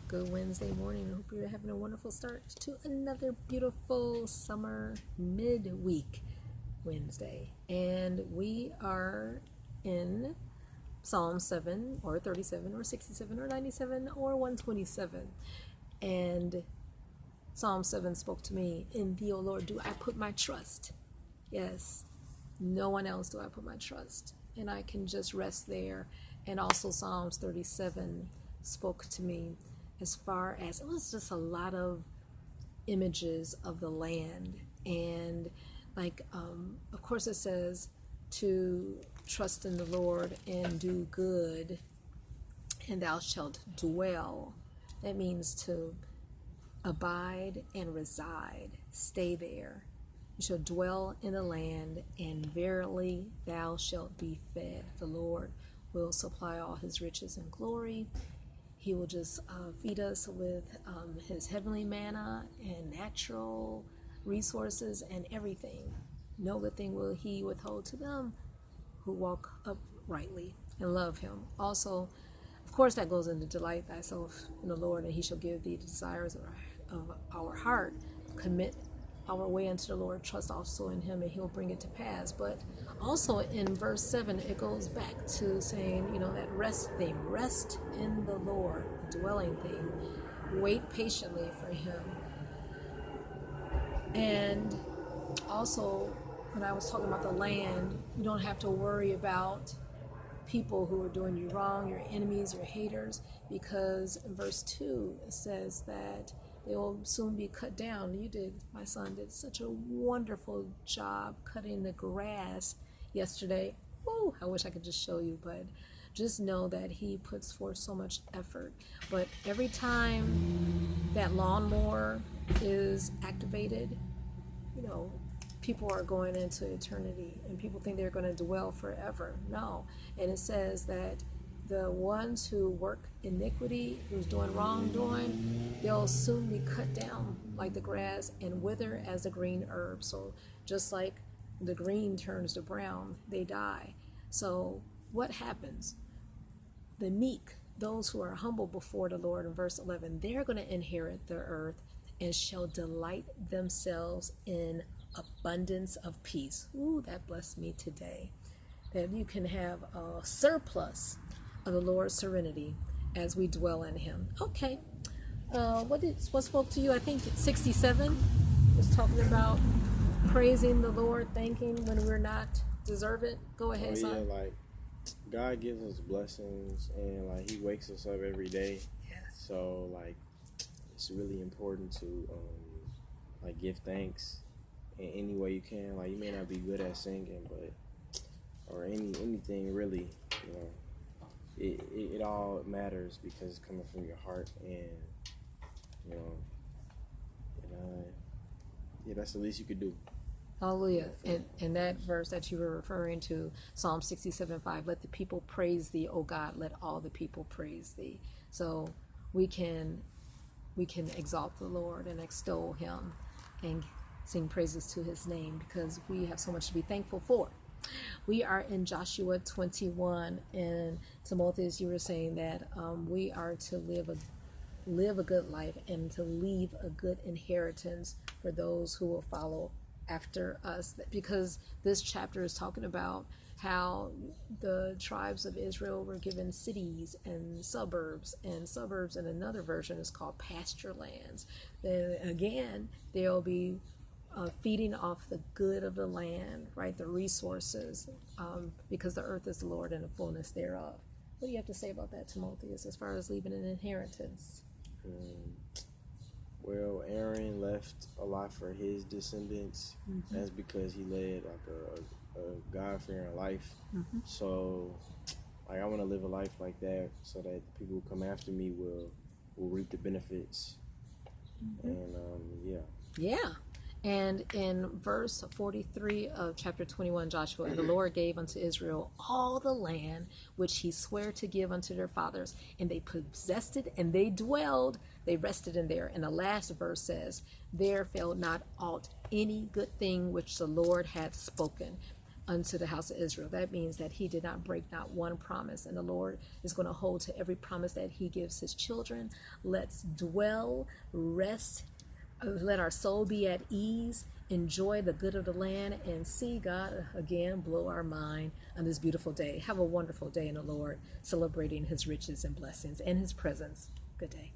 Good Wednesday morning. I hope you're having a wonderful start to another beautiful summer midweek Wednesday. And we are in Psalm 7 or 37 or 67 or 97 or 127. And Psalm 7 spoke to me, "In thee, O Lord, do I put my trust." Yes, no one else do I put my trust. And I can just rest there. And also Psalms 37 spoke to me as far as, it was just a lot of images of the land. And like, of course it says to trust in the Lord and do good, and thou shalt dwell. That means to abide and reside, stay there. You shall dwell in the land, and verily thou shalt be fed. The Lord will supply all his riches and glory. He will just feed us with his heavenly manna and natural resources and everything. No good thing will he withhold to them who walk uprightly and love him. Also, of course, that goes into delight thyself in the Lord, and he shall give thee the desires of our heart. Commit our way unto the Lord, trust also in him, and he'll bring it to pass. But also in verse 7, it goes back to saying, that rest thing, rest in the Lord, the dwelling thing, wait patiently for him. And also, when I was talking about the land, you don't have to worry about people who are doing you wrong, your enemies, your haters, because in verse 2 it says that they will soon be cut down. My son did such a wonderful job cutting the grass yesterday. Oh, I wish I could just show you, but just know that he puts forth so much effort. But every time that lawnmower is activated, people are going into eternity, and people think they're going to dwell forever. No. And it says that the ones who work iniquity, who's doing wrongdoing, they'll soon be cut down like the grass and wither as the green herb. So just like the green turns to brown, they die. So what happens? The meek, those who are humble before the Lord, in verse 11, they're going to inherit the earth and shall delight themselves in abundance of peace. Ooh, that blessed me today. That you can have a surplus of the Lord's serenity as we dwell in him. Okay. What spoke to you? I think 67 was talking about praising the Lord, thanking when we're not deserving. Go ahead, son. Yeah, like God gives us blessings, and like he wakes us up every day. Yes. So like it's really important to give thanks in any way you can. Like you may not be good at singing, but or anything really, it all matters because it's coming from your heart, and that's the least you could do. Hallelujah. And that verse that you were referring to, Psalm 67:5, let the people praise thee, O God, let all the people praise thee. So we can exalt the Lord and extol him and sing praises to his name, because we have so much to be thankful for. We are in Joshua 21, and Timothy, as you were saying, that we are to live a good life and to leave a good inheritance for those who will follow after us, because this chapter is talking about how the tribes of Israel were given cities and suburbs in another version is called pasture lands. Then again, they'll be feeding off the good of the land, right? The resources, because the earth is the Lord and the fullness thereof. What do you have to say about that, Timotheus, as far as leaving an inheritance? Well, Aaron left a lot for his descendants. Mm-hmm. That's because he led like a God-fearing life. Mm-hmm. So, like, I want to live a life like that, so that the people who come after me will reap the benefits. Mm-hmm. And yeah. And in verse 43 of chapter 21, Joshua, and the Lord gave unto Israel all the land which he sware to give unto their fathers, and they possessed it, and they dwelled, they rested in there. And the last verse says, there fell not aught any good thing which the Lord had spoken. unto the house of Israel. That means that he did not break not one promise, and the Lord is going to hold to every promise that he gives his children. Let's dwell, rest, let our soul be at ease, enjoy the good of the land, and see God again blow our mind on this beautiful day. Have a wonderful day in the Lord, celebrating his riches and blessings and his presence. Good day.